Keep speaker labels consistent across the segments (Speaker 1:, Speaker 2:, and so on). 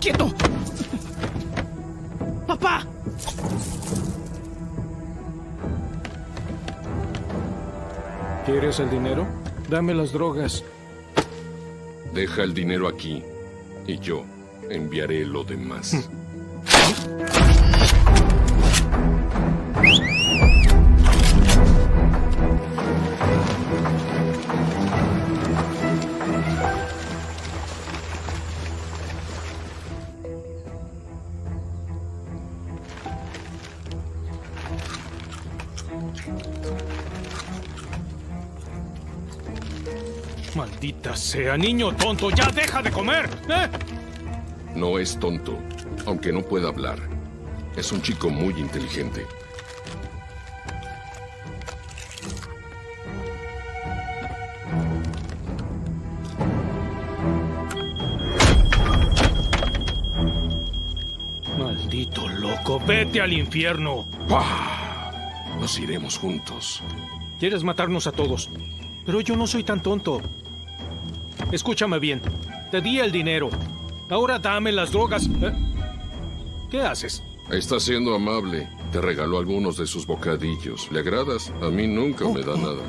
Speaker 1: ¡Quieto! ¡Papá!
Speaker 2: ¿Quieres el dinero? Dame las drogas.
Speaker 3: Deja el dinero aquí y yo enviaré lo demás.
Speaker 2: Maldita sea, niño tonto, ya deja de comer.
Speaker 3: No es tonto, aunque no pueda hablar. Es un chico muy inteligente.
Speaker 2: Maldito loco, vete al infierno.
Speaker 3: ¡Pah! Nos iremos juntos.
Speaker 2: Quieres matarnos a todos, pero yo no soy tan tonto. Escúchame bien, te di el dinero. Ahora dame las drogas. ¿Qué haces?
Speaker 3: Está siendo amable. Te regaló algunos de sus bocadillos. ¿Le agradas? A mí nunca me da nada.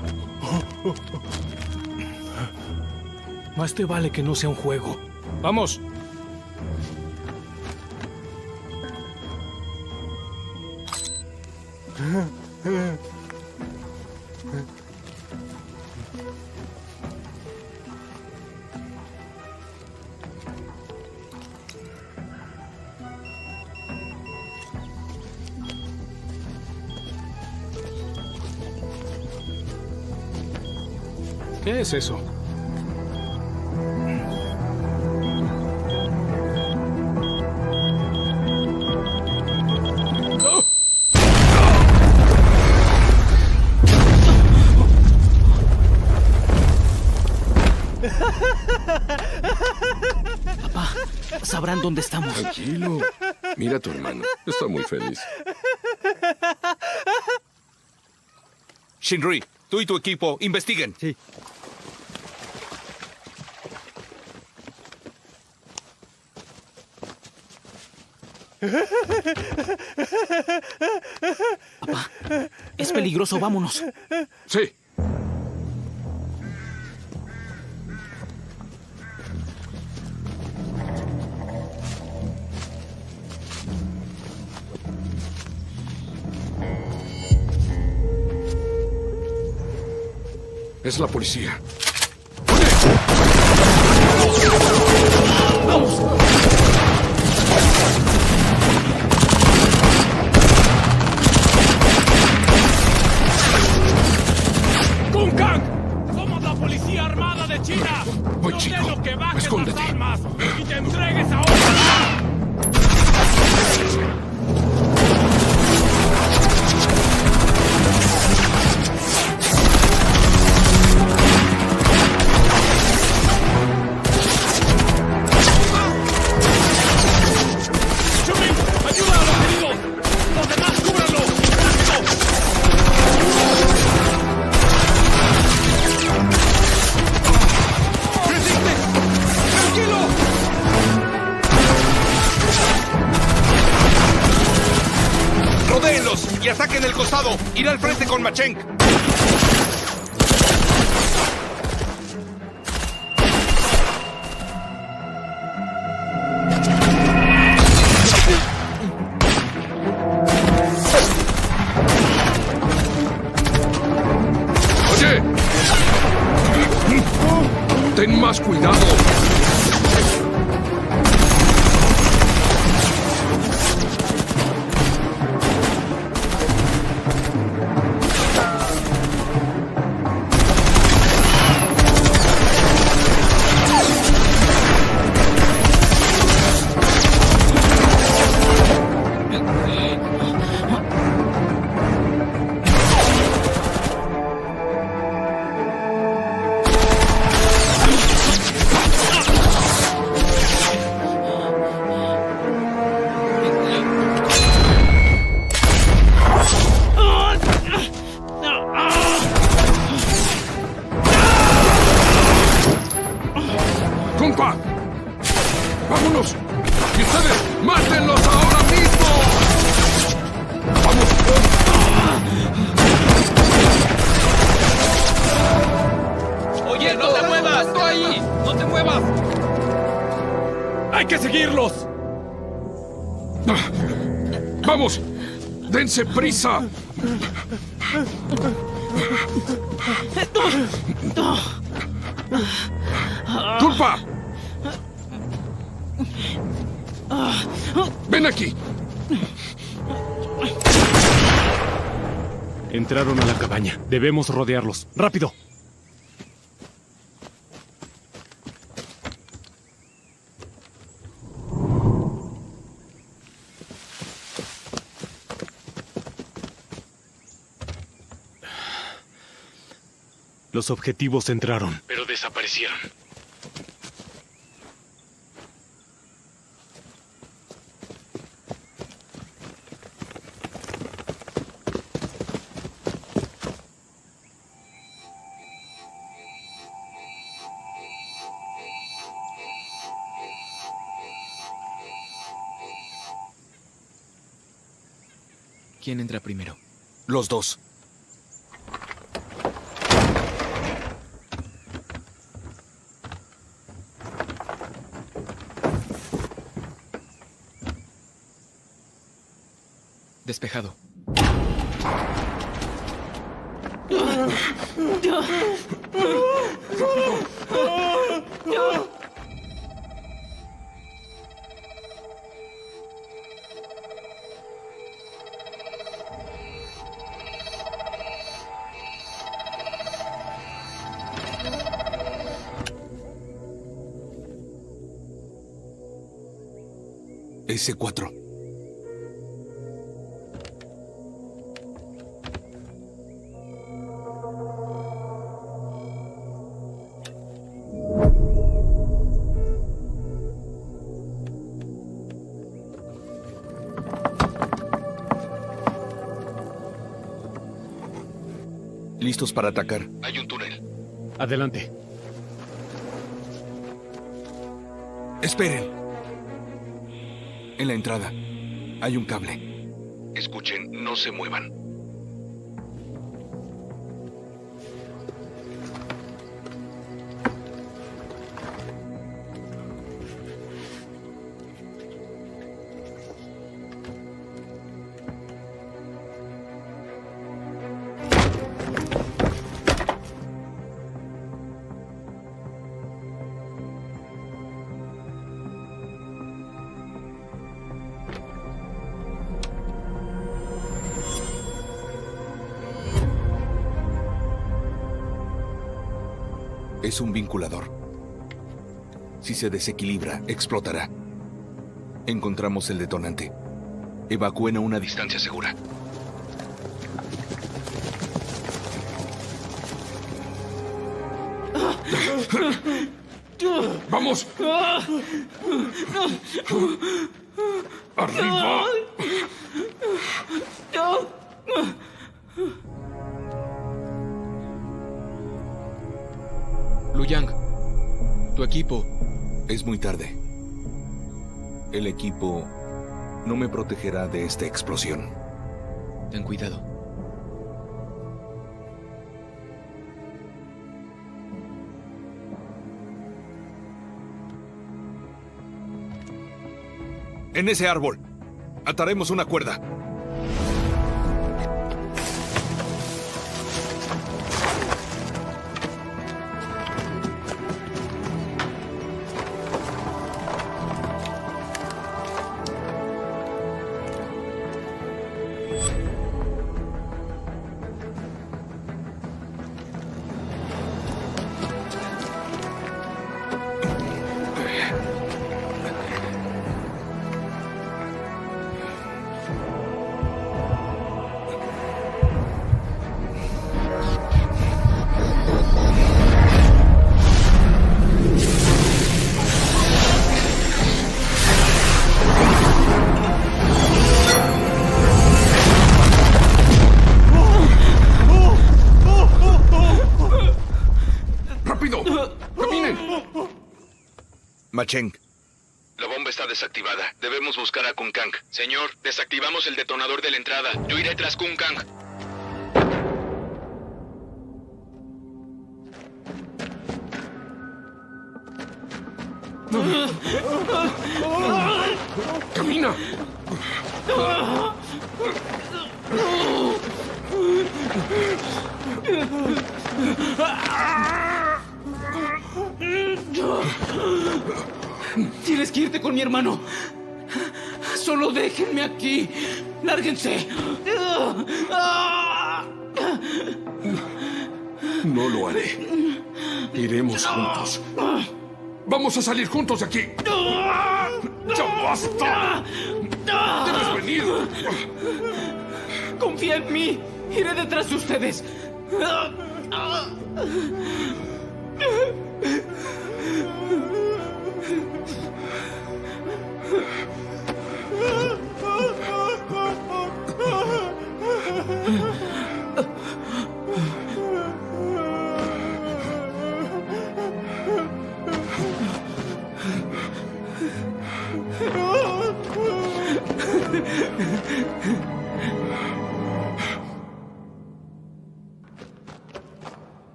Speaker 2: Más te vale que no sea un juego. ¡Vamos! ¿Qué es eso?
Speaker 1: Papá, sabrán dónde estamos.
Speaker 3: Tranquilo. Mira a tu hermano. Está muy feliz.
Speaker 4: Shinri, tú y tu equipo investiguen.
Speaker 1: Sí. Papá, es peligroso, vámonos.
Speaker 3: Sí. Es la policía.
Speaker 2: ¡Kung Kang! ¡Somos la Policía Armada de China!
Speaker 3: Voy,
Speaker 2: ¡Yo
Speaker 3: chico.
Speaker 2: ordeno que bajes
Speaker 3: Escóndete.
Speaker 2: las armas y te entregues ahora! ¡Chumi! ¡Ayuda a los heridos! ¡Los demás cúbranlo! ¡Rápido! ¡Resiste! ¡Tranquilo!
Speaker 4: ¡Rodéenlos y ataquen el costado! ¡Ir al frente con Macheng!
Speaker 3: ¡Oye! ¡Ten más cuidado! ¡Kung Pao! ¡Vámonos! ¡Aquí está!
Speaker 5: ¡Hay que seguirlos!
Speaker 3: ¡Vamos! ¡Dense prisa! ¡Tulpa! ¡Ven aquí!
Speaker 5: Entraron a la cabaña. Debemos rodearlos. ¡Rápido! Los objetivos entraron, pero desaparecieron.
Speaker 1: ¿Quién entra primero?
Speaker 4: Los dos.
Speaker 1: Despejado.
Speaker 4: S4. Listos para atacar. Hay un túnel.
Speaker 5: Adelante.
Speaker 4: Esperen. En la entrada hay un cable. Escuchen, no se muevan. Es un vinculador. Si se desequilibra, explotará. Encontramos el detonante. Evacúen a una distancia segura.
Speaker 3: ¡Vamos! ¡Arriba!
Speaker 1: Lu Yang, tu equipo.
Speaker 4: Es muy tarde. El equipo no me protegerá de esta explosión.
Speaker 1: Ten cuidado.
Speaker 4: En ese árbol. Ataremos una cuerda. Macheng.
Speaker 6: La bomba está desactivada. Debemos buscar a Kun Kang. Señor, desactivamos el detonador de la entrada. Yo iré tras Kun Kang.
Speaker 3: ¡Camina!
Speaker 7: Tienes que irte con mi hermano. Solo déjenme aquí. ¡Lárguense!
Speaker 3: No lo haré. Iremos juntos. ¡Vamos a salir juntos de aquí! ¡Ya basta! ¡Debes venir!
Speaker 7: ¡Confía en mí! ¡Iré detrás de ustedes!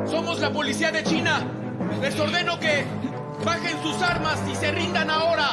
Speaker 8: ¡Somos la policía de China! ¡Les ordeno que bajen sus armas y se rindan ahora!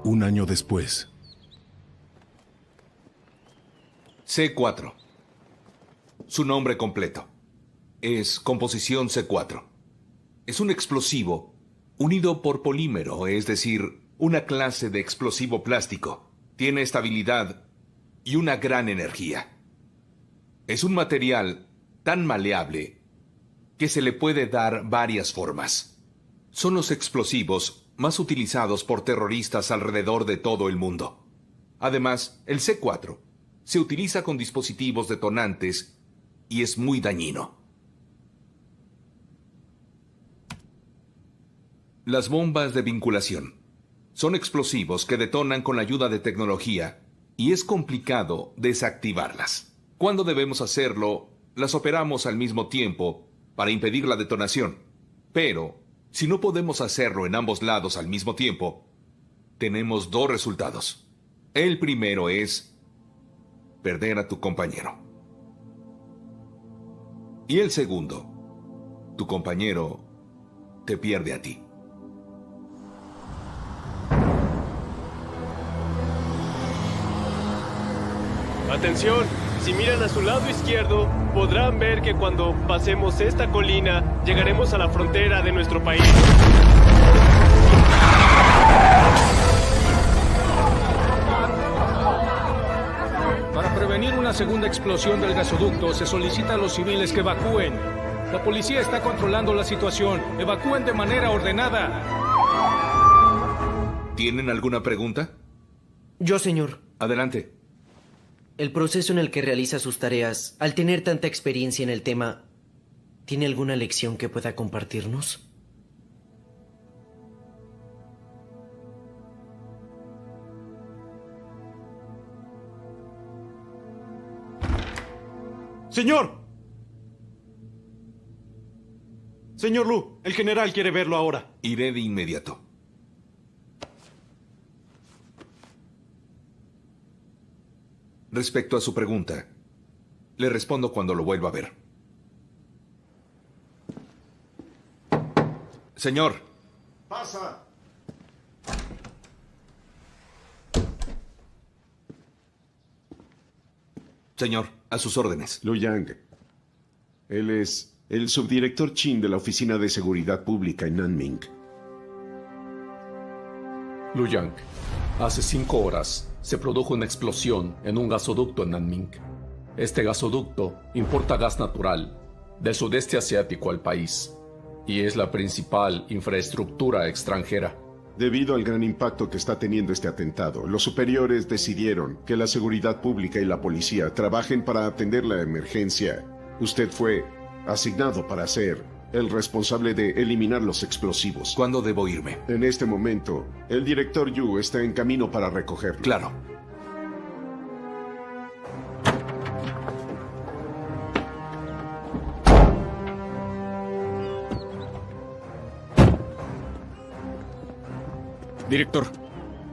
Speaker 5: Un año después.
Speaker 4: C4. Su nombre completo es composición C4. Es un explosivo unido por polímero, es decir, una clase de explosivo plástico. Tiene estabilidad y una gran energía. Es un material tan maleable que se le puede dar varias formas. Son los explosivos más utilizados por terroristas alrededor de todo el mundo. Además, el C4 se utiliza con dispositivos detonantes y es muy dañino. Las bombas de vinculación son explosivos que detonan con la ayuda de tecnología y es complicado desactivarlas. Cuando debemos hacerlo, las operamos al mismo tiempo para impedir la detonación. Pero, si no podemos hacerlo en ambos lados al mismo tiempo, tenemos dos resultados. El primero es perder a tu compañero. Y el segundo, tu compañero te pierde a ti.
Speaker 9: Atención, si miran a su lado izquierdo, podrán ver que cuando pasemos esta colina, llegaremos a la frontera de nuestro país.
Speaker 2: Para prevenir una segunda explosión del gasoducto, se solicita a los civiles que evacúen. La policía está controlando la situación. Evacúen de manera ordenada.
Speaker 4: ¿Tienen alguna pregunta?
Speaker 10: Yo, señor.
Speaker 4: Adelante.
Speaker 10: El proceso en el que realiza sus tareas, al tener tanta experiencia en el tema, ¿tiene alguna lección que pueda compartirnos?
Speaker 5: ¡Señor! Señor Lu, el general quiere verlo ahora.
Speaker 4: Iré de inmediato. Respecto a su pregunta, le respondo cuando lo vuelva a ver. Señor.
Speaker 11: Pasa.
Speaker 4: Señor, a sus órdenes.
Speaker 11: Lu Yang. Él es el subdirector Chin de la Oficina de Seguridad Pública en Nanming.
Speaker 3: Lu Yang, hace 5 horas se produjo una explosión en un gasoducto en Nanming. Este gasoducto importa gas natural del sudeste asiático al país y es la principal infraestructura extranjera.
Speaker 11: Debido al gran impacto que está teniendo este atentado, los superiores decidieron que la seguridad pública y la policía trabajen para atender la emergencia. Usted fue asignado para ser el responsable de eliminar los explosivos.
Speaker 4: ¿Cuándo debo irme?
Speaker 11: En este momento, el director Yu está en camino para recogerlo.
Speaker 4: Claro.
Speaker 1: Director,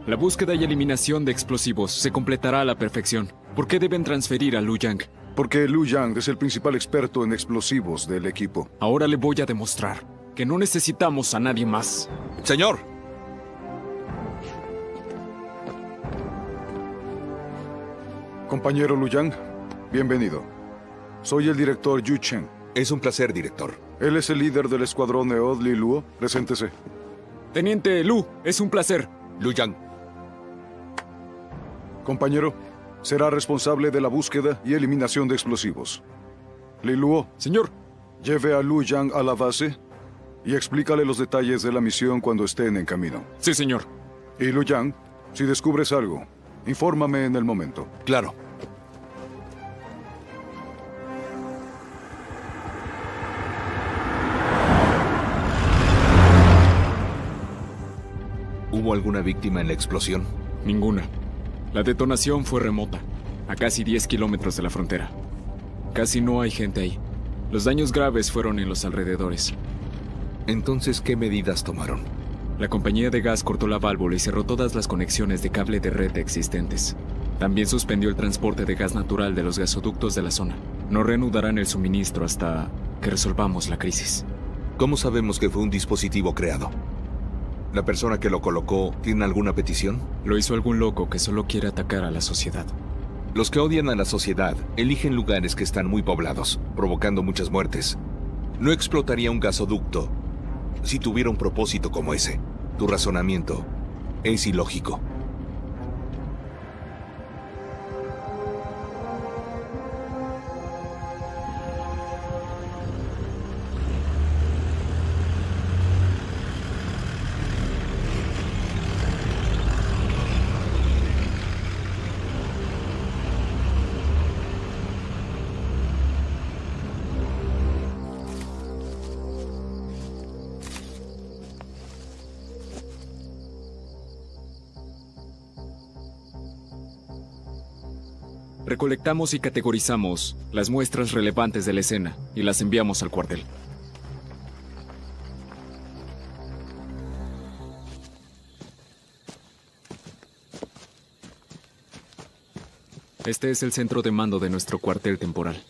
Speaker 1: la búsqueda y eliminación de explosivos se completará a la perfección. ¿Por qué deben transferir a Lu Yang?
Speaker 12: Porque Lu Yang es el principal experto en explosivos del equipo.
Speaker 1: Ahora le voy a demostrar que no necesitamos a nadie más.
Speaker 4: Señor.
Speaker 12: Compañero Lu Yang, bienvenido. Soy el director Yu Chen.
Speaker 4: Es un placer, director.
Speaker 12: Él es el líder del escuadrón Eod Li Luo. Preséntese.
Speaker 1: Teniente Lu, es un placer.
Speaker 4: Lu Yang.
Speaker 12: Compañero, será responsable de la búsqueda y eliminación de explosivos. Li Luo.
Speaker 1: Señor.
Speaker 12: Lleve a Lu Yang a la base y explícale los detalles de la misión cuando estén en camino.
Speaker 1: Sí, señor.
Speaker 12: Y Lu Yang, si descubres algo, infórmame en el momento.
Speaker 4: Claro. ¿Hubo alguna víctima en la explosión?
Speaker 1: Ninguna. La detonación fue remota, a casi 10 kilómetros de la frontera. Casi no hay gente ahí. Los daños graves fueron en los alrededores.
Speaker 4: Entonces, ¿qué medidas tomaron?
Speaker 1: La compañía de gas cortó la válvula y cerró todas las conexiones de cable de red existentes. También suspendió el transporte de gas natural de los gasoductos de la zona. No reanudarán el suministro hasta que resolvamos la crisis.
Speaker 4: ¿Cómo sabemos que fue un dispositivo creado? ¿La persona que lo colocó tiene alguna petición?
Speaker 1: Lo hizo algún loco que solo quiere atacar a la sociedad.
Speaker 4: Los que odian a la sociedad eligen lugares que están muy poblados, provocando muchas muertes. No explotaría un gasoducto si tuviera un propósito como ese. Tu razonamiento es ilógico.
Speaker 1: Recolectamos y categorizamos las muestras relevantes de la escena y las enviamos al cuartel. Este es el centro de mando de nuestro cuartel temporal.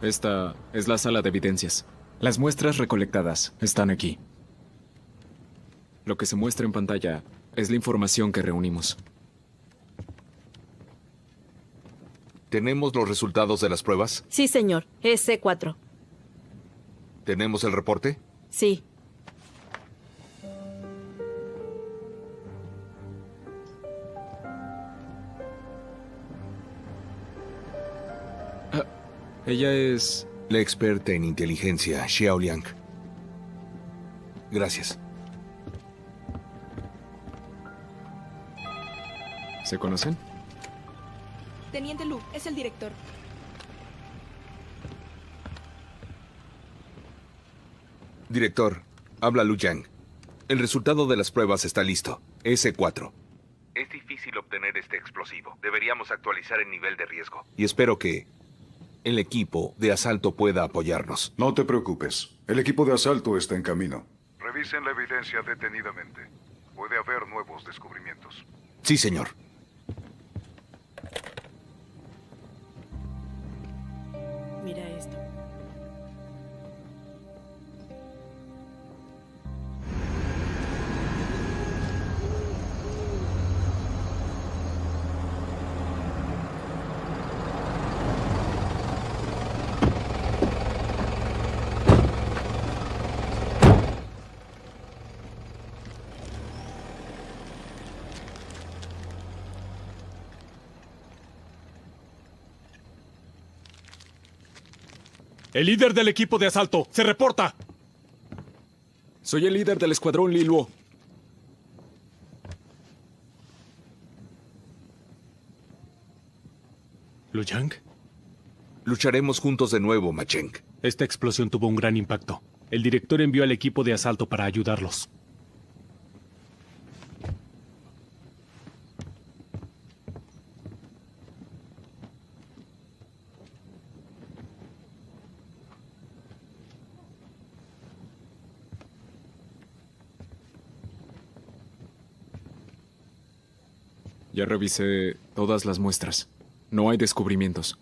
Speaker 1: Esta es la sala de evidencias. Las muestras recolectadas están aquí. Lo que se muestra en pantalla es la información que reunimos.
Speaker 4: ¿Tenemos los resultados de las pruebas?
Speaker 13: Sí, señor. Es C4.
Speaker 4: ¿Tenemos el reporte?
Speaker 13: Sí.
Speaker 1: Ella es...
Speaker 4: la experta en inteligencia, Xiao Liang. Gracias.
Speaker 1: ¿Se conocen?
Speaker 14: Teniente Lu, es el director.
Speaker 4: Director, habla Lu Yang. El resultado de las pruebas está listo. S4. Es difícil obtener este explosivo. Deberíamos actualizar el nivel de riesgo. Y espero que el equipo de asalto pueda apoyarnos.
Speaker 12: No te preocupes. El equipo de asalto está en camino. Revisen la evidencia detenidamente. Puede haber nuevos descubrimientos.
Speaker 4: Sí, señor.
Speaker 13: Mira esto.
Speaker 2: El líder del equipo de asalto, se reporta.
Speaker 1: Soy el líder del escuadrón Liluo.
Speaker 2: ¿Lu Yang?
Speaker 4: Lucharemos juntos de nuevo, Ma Cheng.
Speaker 2: Esta explosión tuvo un gran impacto. El director envió al equipo de asalto para ayudarlos.
Speaker 1: Ya revisé todas las muestras. No hay descubrimientos.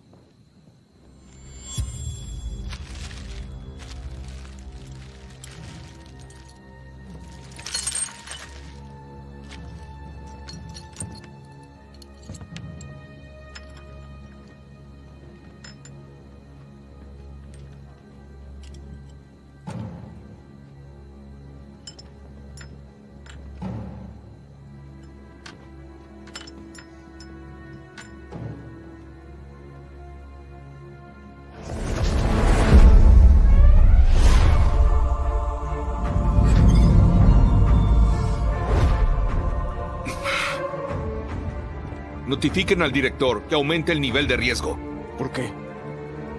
Speaker 4: Notifiquen al director que aumente el nivel de riesgo.
Speaker 1: ¿Por qué?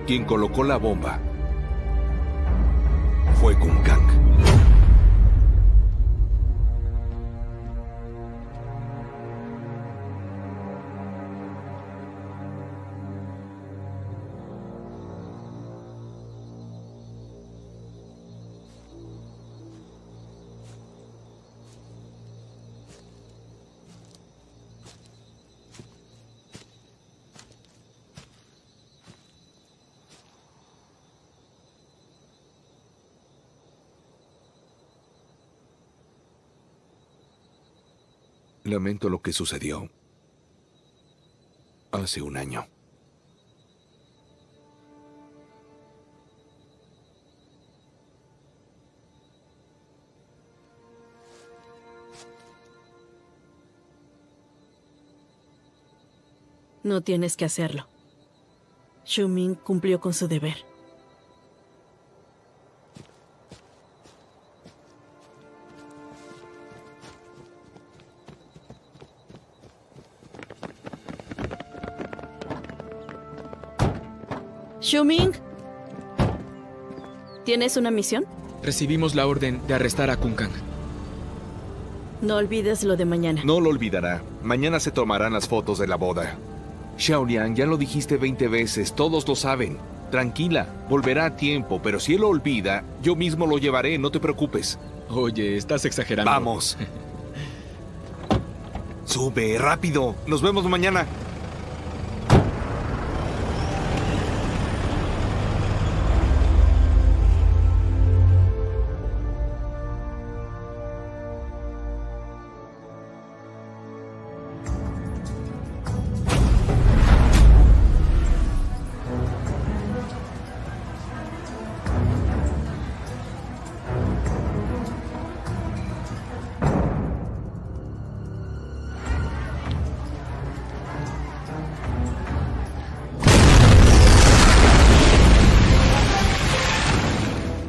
Speaker 4: Quien colocó la bomba fue Kun Kang. Lamento lo que sucedió hace un año.
Speaker 13: No tienes que hacerlo. Xiuming cumplió con su deber. Xiuming, ¿tienes una misión?
Speaker 1: Recibimos la orden de arrestar a Kun Kang.
Speaker 13: No olvides lo de mañana.
Speaker 4: No lo olvidará. Mañana se tomarán las fotos de la boda. Xiaoliang, ya lo dijiste 20 veces, todos lo saben. Tranquila, volverá a tiempo, pero si él lo olvida, yo mismo lo llevaré, no te preocupes.
Speaker 1: Oye, estás exagerando.
Speaker 4: Vamos. Sube, rápido. Nos vemos mañana.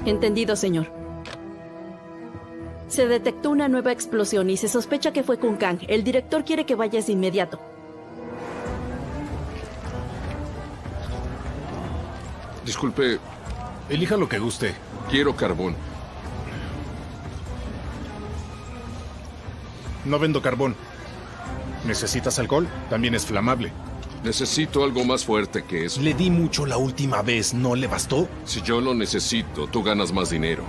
Speaker 13: Entendido, señor. Se detectó una nueva explosión y se sospecha que fue Kun Kang. El director quiere que vayas de inmediato.
Speaker 15: Disculpe. Elija lo que guste. Quiero carbón.
Speaker 16: No vendo carbón. ¿Necesitas alcohol? También es flamable.
Speaker 15: Necesito algo más fuerte que eso.
Speaker 16: Le di mucho la última vez, ¿no le bastó?
Speaker 15: Si yo lo necesito, tú ganas más dinero.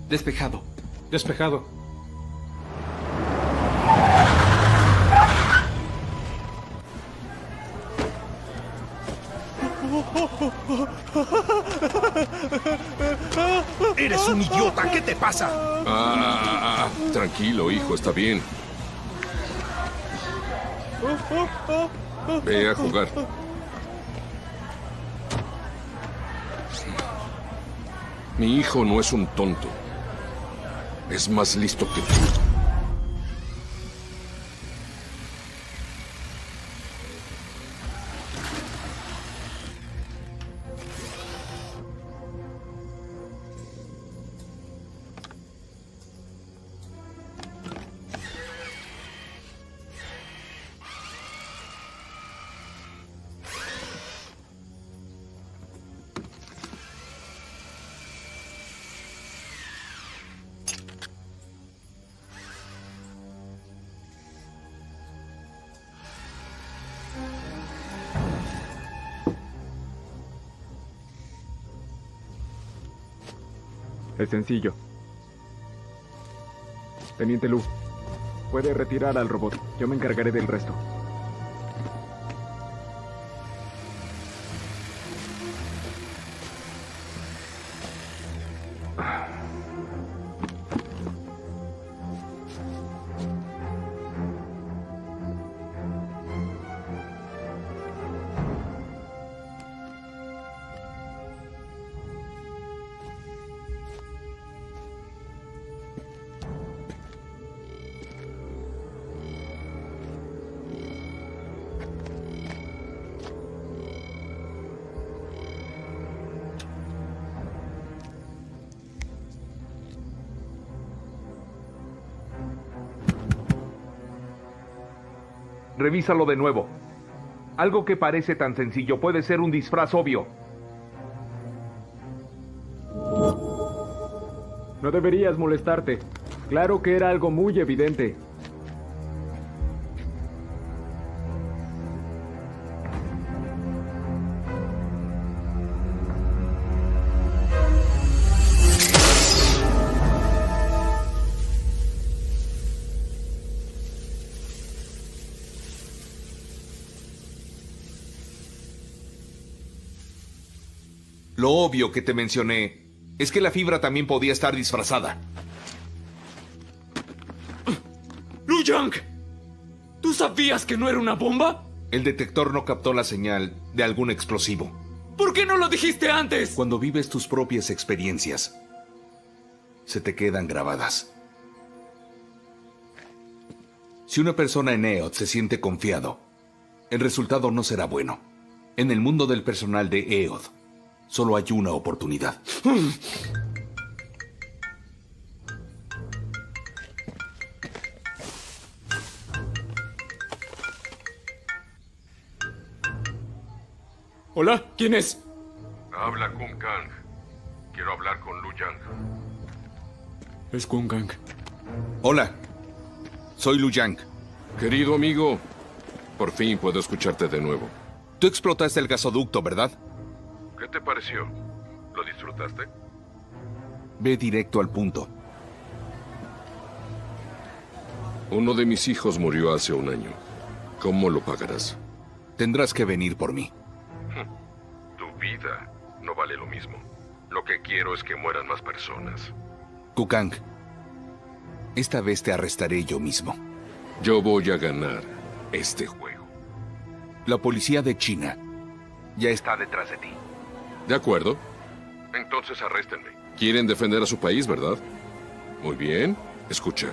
Speaker 8: Despejado.
Speaker 2: Despejado.
Speaker 16: ¡Eres un idiota! ¿Qué te pasa?
Speaker 15: Tranquilo, hijo, está bien. Ve a jugar. Mi hijo no es un tonto. Es más listo que tú.
Speaker 1: Es sencillo. Teniente Lu, puede retirar al robot. Yo me encargaré del resto.
Speaker 4: Revísalo de nuevo. Algo que parece tan sencillo puede ser un disfraz obvio.
Speaker 1: No deberías molestarte. Claro que era algo muy evidente.
Speaker 4: Lo obvio que te mencioné es que la fibra también podía estar disfrazada.
Speaker 7: ¡Lu Yang! ¿Tú sabías que no era una bomba?
Speaker 4: El detector no captó la señal de algún explosivo.
Speaker 7: ¿Por qué no lo dijiste antes?
Speaker 4: Cuando vives tus propias experiencias, se te quedan grabadas. Si una persona en EOD se siente confiado, el resultado no será bueno. En el mundo del personal de EOD, solo hay una oportunidad.
Speaker 7: Hola, ¿quién es?
Speaker 15: Habla Kung Kang. Quiero hablar con Lu Yang.
Speaker 1: Es Kung Kang.
Speaker 4: Hola, soy Lu Yang.
Speaker 15: Querido amigo, por fin puedo escucharte de nuevo.
Speaker 4: Tú explotaste el gasoducto, ¿verdad?
Speaker 15: ¿Qué te pareció? ¿Lo disfrutaste?
Speaker 4: Ve directo al punto.
Speaker 15: Uno de mis hijos murió hace un año. ¿Cómo lo pagarás?
Speaker 4: Tendrás que venir por mí.
Speaker 15: Tu vida no vale lo mismo. Lo que quiero es que mueran más personas.
Speaker 4: Kukang, esta vez te arrestaré yo mismo.
Speaker 15: Yo voy a ganar este juego.
Speaker 4: La policía de China ya está detrás de ti.
Speaker 15: ¿De acuerdo? Entonces arréstenme. Quieren defender a su país, ¿verdad? Muy bien. Escucha.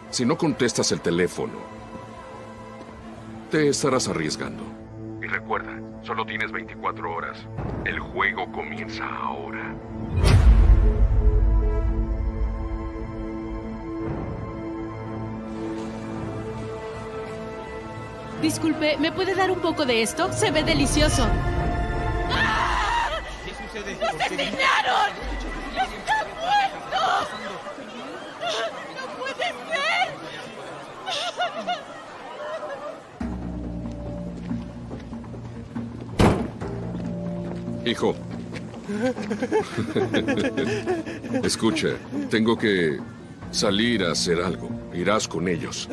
Speaker 15: Si no contestas el teléfono, te estarás arriesgando. Y recuerda, solo tienes 24 horas. El juego comienza ahora.
Speaker 17: Disculpe, ¿me puede dar un poco de esto? Se ve delicioso.
Speaker 8: ¿Qué sucede?
Speaker 17: ¡Nos asesinaron! ¡Está muerto! ¡No puede ser!
Speaker 15: Hijo. Escucha, tengo que salir a hacer algo. Irás con ellos.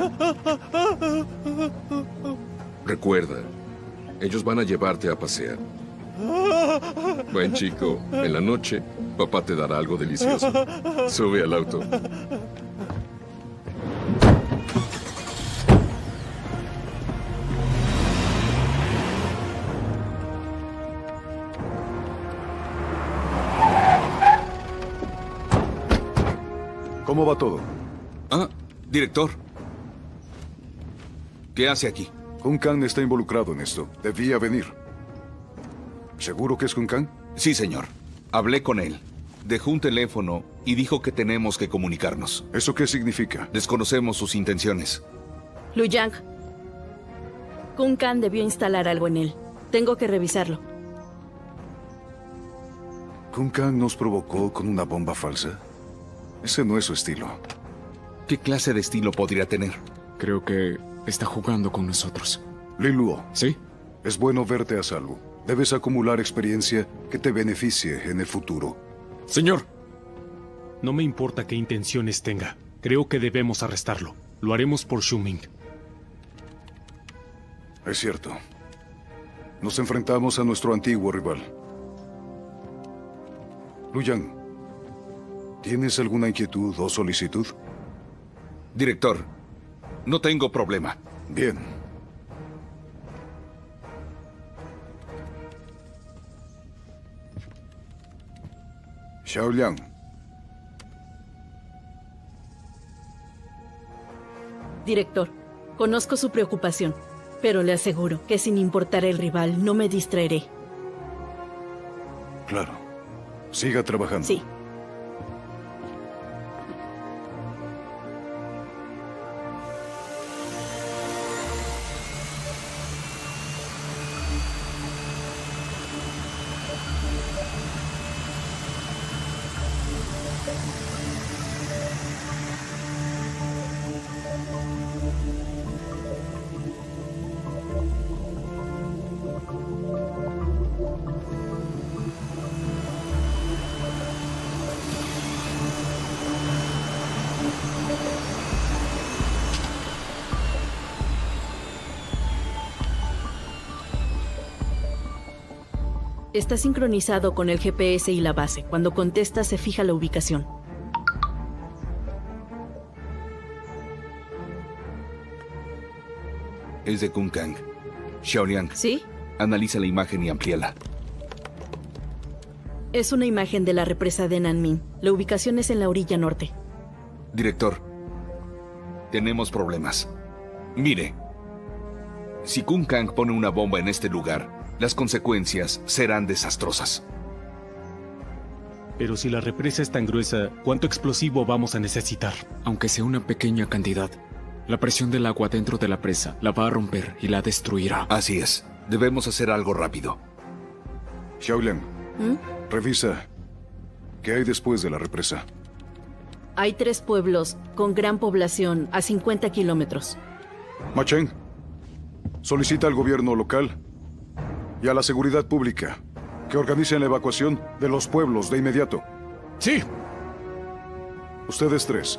Speaker 15: Recuerda, Ellos van a llevarte a pasear. Buen chico, en la noche, papá te dará algo delicioso. Sube al auto.
Speaker 12: ¿Cómo va todo?
Speaker 4: Director. ¿Qué hace aquí?
Speaker 12: Kun Kang está involucrado en esto. Debía venir. ¿Seguro que es Kun Kang?
Speaker 4: Sí, señor. Hablé con él. Dejó un teléfono y dijo que tenemos que comunicarnos.
Speaker 12: ¿Eso qué significa?
Speaker 4: Desconocemos sus intenciones.
Speaker 13: Lu Yang. Kun Kang debió instalar algo en él. Tengo que revisarlo.
Speaker 12: ¿Kun Kang nos provocó con una bomba falsa? Ese no es su estilo.
Speaker 4: ¿Qué clase de estilo podría tener?
Speaker 1: Creo que está jugando con nosotros.
Speaker 12: Lin Luo.
Speaker 1: ¿Sí?
Speaker 12: Es bueno verte a salvo. Debes acumular experiencia que te beneficie en el futuro.
Speaker 2: Señor. No me importa qué intenciones tenga. Creo que debemos arrestarlo. Lo haremos por Xiuming.
Speaker 12: Es cierto. Nos enfrentamos a nuestro antiguo rival. Lu Yang, ¿tienes alguna inquietud o solicitud?
Speaker 4: Director, no tengo problema.
Speaker 12: Bien. Xiaoliang.
Speaker 13: Director, conozco su preocupación, pero le aseguro que sin importar el rival, no me distraeré.
Speaker 12: Claro. Siga trabajando.
Speaker 13: Sí. Está sincronizado con el GPS y la base. Cuando contesta, se fija la ubicación.
Speaker 4: Es de Kun Kang. Xiaoliang.
Speaker 13: ¿Sí?
Speaker 4: Analiza la imagen y amplíala.
Speaker 13: Es una imagen de la represa de Nanmin. La ubicación es en la orilla norte.
Speaker 4: Director, tenemos problemas. Mire, si Kun Kang pone una bomba en este lugar, las consecuencias serán desastrosas.
Speaker 2: Pero si la represa es tan gruesa, ¿cuánto explosivo vamos a necesitar?
Speaker 1: Aunque sea una pequeña cantidad, la presión del agua dentro de la presa la va a romper y la destruirá.
Speaker 4: Así es. Debemos hacer algo rápido.
Speaker 12: Xiaoliang, revisa. ¿Qué hay después de la represa?
Speaker 13: Hay 3 pueblos con gran población a 50 kilómetros.
Speaker 12: Ma Cheng, solicita al gobierno local y a la seguridad pública que organicen la evacuación de los pueblos de inmediato.
Speaker 2: ¡Sí!
Speaker 12: Ustedes 3.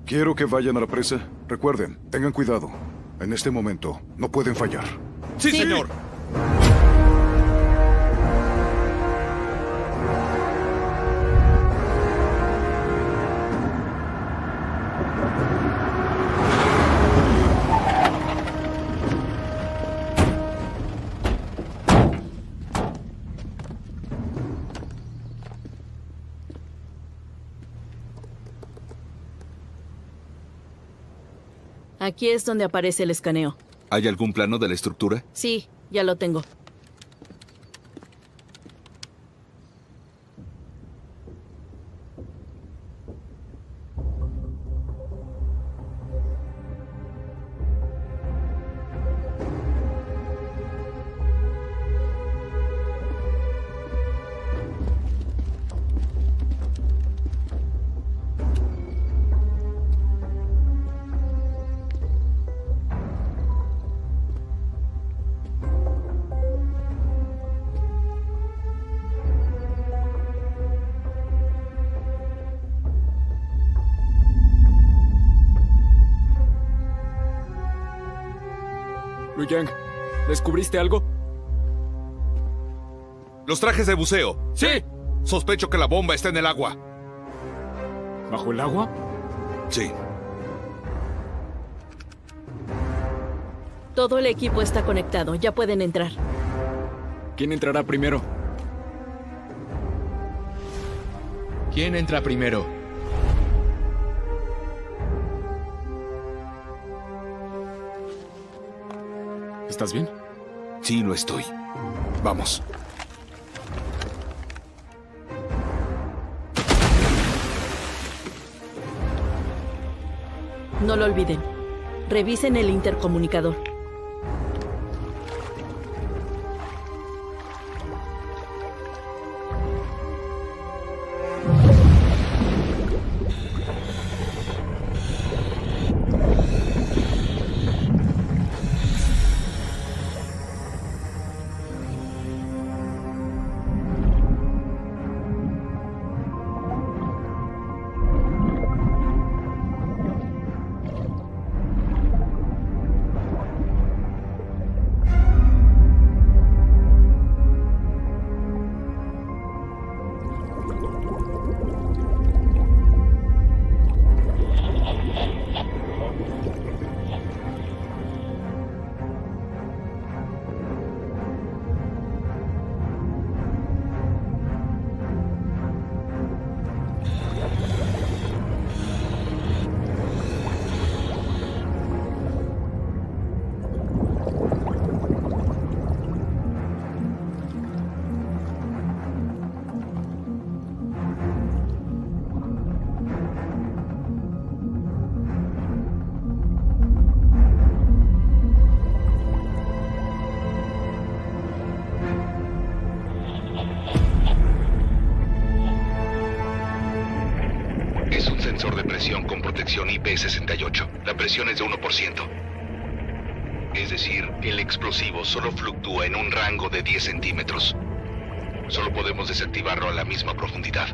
Speaker 12: Quiero que vayan a la presa. Recuerden, tengan cuidado. En este momento, no pueden fallar.
Speaker 8: ¡Sí, señor!
Speaker 13: Aquí es donde aparece el escaneo.
Speaker 4: ¿Hay algún plano de la estructura?
Speaker 13: Sí, ya lo tengo.
Speaker 1: Lu Yang, ¿Descubriste algo?
Speaker 4: Los trajes de buceo.
Speaker 2: ¡Sí!
Speaker 4: Sospecho que la bomba está en el agua.
Speaker 1: ¿Bajo el agua?
Speaker 4: Sí.
Speaker 13: Todo el equipo está conectado. Ya pueden entrar.
Speaker 1: ¿Quién entrará primero?
Speaker 8: ¿Quién entra primero?
Speaker 1: ¿Estás bien?
Speaker 4: Sí, lo estoy. Vamos.
Speaker 13: No lo olviden. Revisen el intercomunicador.
Speaker 6: Con protección IP68. La presión es de 1%. Es decir, el explosivo solo fluctúa en un rango de 10 centímetros. Solo podemos desactivarlo a la misma profundidad.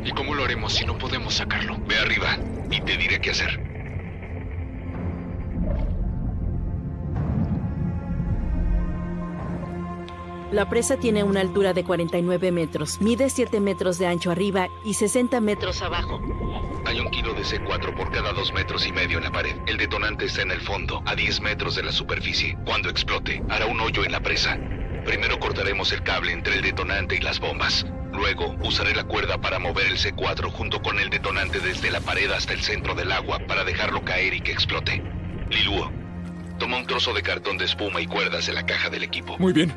Speaker 1: ¿Y cómo lo haremos si no podemos sacarlo?
Speaker 6: Ve arriba y te diré qué hacer.
Speaker 13: La presa tiene una altura de 49 metros, mide 7 metros de ancho arriba y 60 metros abajo.
Speaker 6: Hay 1 kilo de C4 por cada 2,5 metros en la pared. El detonante está en el fondo, a 10 metros de la superficie. Cuando explote, hará un hoyo en la presa. Primero cortaremos el cable entre el detonante y las bombas. Luego, usaré la cuerda para mover el C4 junto con el detonante desde la pared hasta el centro del agua para dejarlo caer y que explote. Liluo, toma un trozo de cartón de espuma y cuerdas de la caja del equipo.
Speaker 1: Muy bien.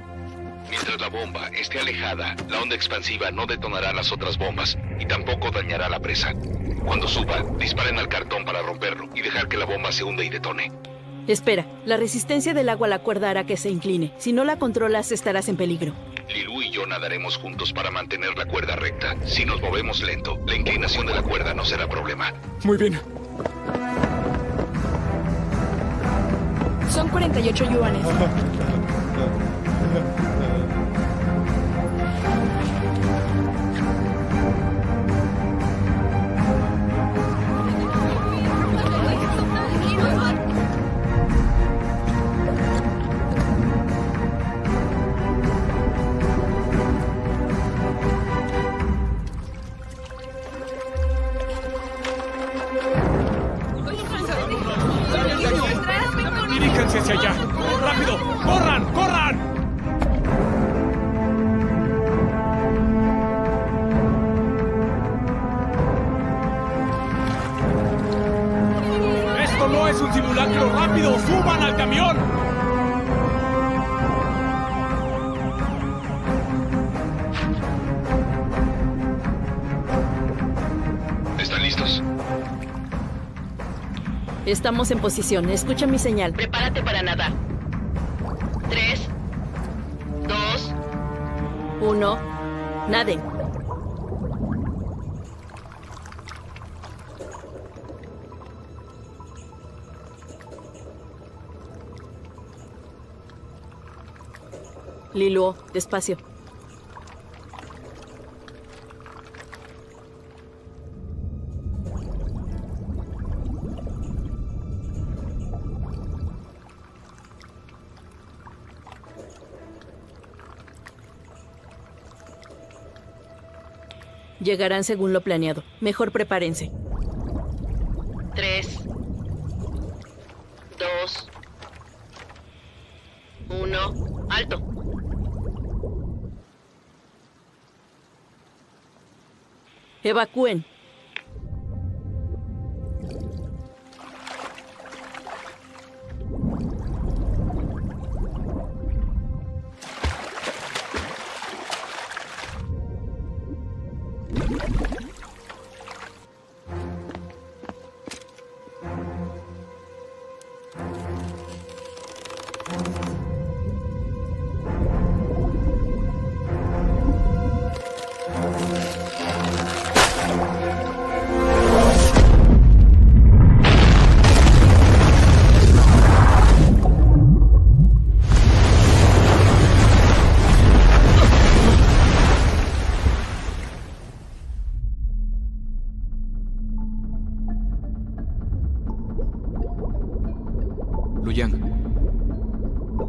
Speaker 6: Mientras la bomba esté alejada, la onda expansiva no detonará las otras bombas y tampoco dañará la presa. Cuando suba, disparen al cartón para romperlo y dejar que la bomba se hunda y detone.
Speaker 13: Espera, la resistencia del agua a la cuerda hará que se incline. Si no la controlas, estarás en peligro.
Speaker 6: Lilu y yo nadaremos juntos para mantener la cuerda recta. Si nos movemos lento, la inclinación de la cuerda no será problema.
Speaker 1: Muy bien.
Speaker 14: Son 48 yuanes.
Speaker 2: Diríjanse hacia allá. ¡Rápido! ¡Corran! ¡Corran! ¡Esto no es un simulacro! ¡Rápido! ¡Suban al camión!
Speaker 6: ¿Están listos?
Speaker 13: Estamos en posición. Escucha mi señal.
Speaker 17: Prepárate para nadar. 3, 2,
Speaker 13: 1. Naden. Liluo, despacio. Llegarán según lo planeado. Mejor prepárense.
Speaker 18: 3, 2, 1, alto.
Speaker 13: Evacúen.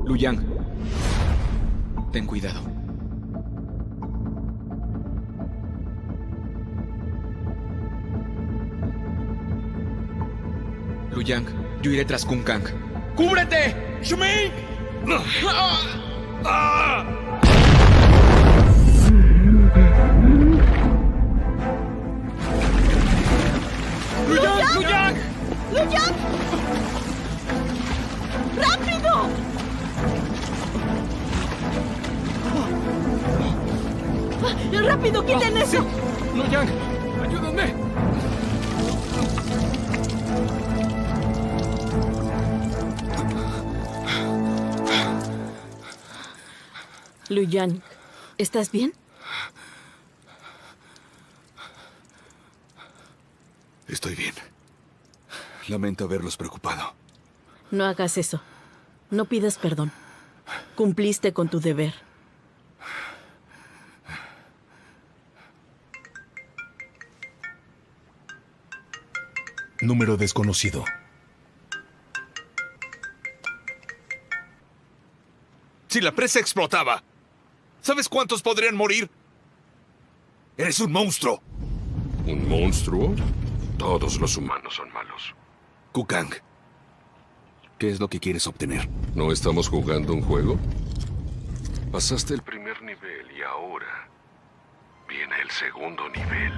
Speaker 1: Luyang, ten cuidado. Luyang, yo iré tras Kun Kang.
Speaker 8: ¡Cúbrete! ¡Shuming!
Speaker 13: ¡Luyang! ¡Luyang! ¡Luyang! ¡Rápido! ¡Rápido, quiten eso!
Speaker 2: Luyang, ayúdame.
Speaker 13: Luyang, ¿estás bien?
Speaker 4: Estoy bien. Lamento haberlos preocupado.
Speaker 13: No hagas eso. No pidas perdón. Cumpliste con tu deber.
Speaker 16: Número desconocido.
Speaker 4: Si la presa explotaba, ¿sabes cuántos podrían morir? Eres un monstruo.
Speaker 15: ¿Un monstruo? Todos los humanos son malos.
Speaker 4: Kukang, ¿qué es lo que quieres obtener?
Speaker 15: ¿No estamos jugando un juego? Pasaste el primer nivel y ahora viene el segundo nivel.